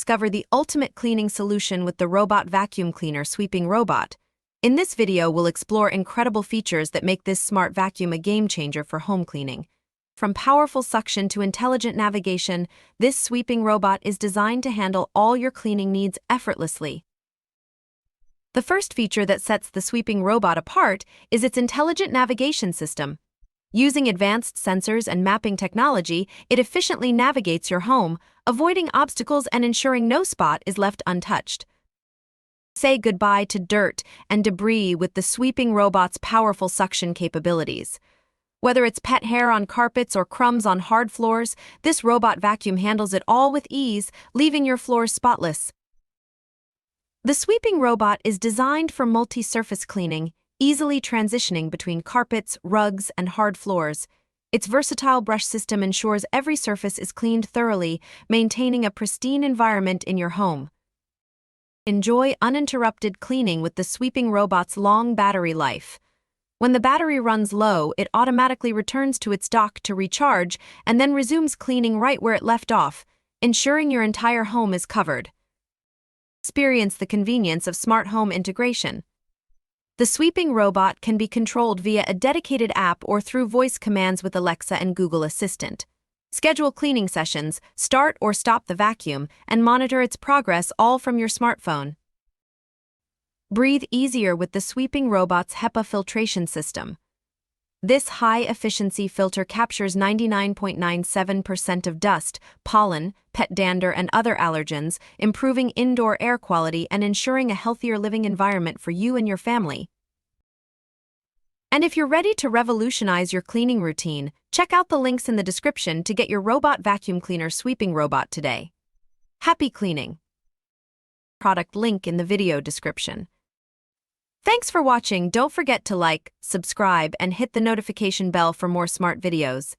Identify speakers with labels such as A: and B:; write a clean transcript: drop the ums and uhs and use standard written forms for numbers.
A: discover the ultimate cleaning solution with the Robot Vacuum Cleaner Sweeping Robot. In this video, we'll explore incredible features that make this smart vacuum a game-changer for home cleaning. From powerful suction to intelligent navigation, this sweeping robot is designed to handle all your cleaning needs effortlessly. The first feature that sets the sweeping robot apart is its intelligent navigation system. Using advanced sensors and mapping technology, it efficiently navigates your home, avoiding obstacles and ensuring no spot is left untouched. Say goodbye to dirt and debris with the sweeping robot's powerful suction capabilities. Whether it's pet hair on carpets or crumbs on hard floors, this robot vacuum handles it all with ease, leaving your floors spotless. The sweeping robot is designed for multi-surface cleaning, easily transitioning between carpets, rugs, and hard floors. Its versatile brush system ensures every surface is cleaned thoroughly, maintaining a pristine environment in your home. Enjoy uninterrupted cleaning with the sweeping robot's long battery life. When the battery runs low, it automatically returns to its dock to recharge and then resumes cleaning right where it left off, ensuring your entire home is covered. Experience the convenience of smart home integration. The sweeping robot can be controlled via a dedicated app or through voice commands with Alexa and Google Assistant. Schedule cleaning sessions, start or stop the vacuum, and monitor its progress all from your smartphone. Breathe easier with the sweeping robot's HEPA filtration system. This high-efficiency filter captures 99.97% of dust, pollen, pet dander, and other allergens, improving indoor air quality and ensuring a healthier living environment for you and your family. And if you're ready to revolutionize your cleaning routine, check out the links in the description to get your robot vacuum cleaner sweeping robot today. Happy cleaning! Product link in the video description. Thanks for watching. Don't forget to like, subscribe, and hit the notification bell for more smart videos.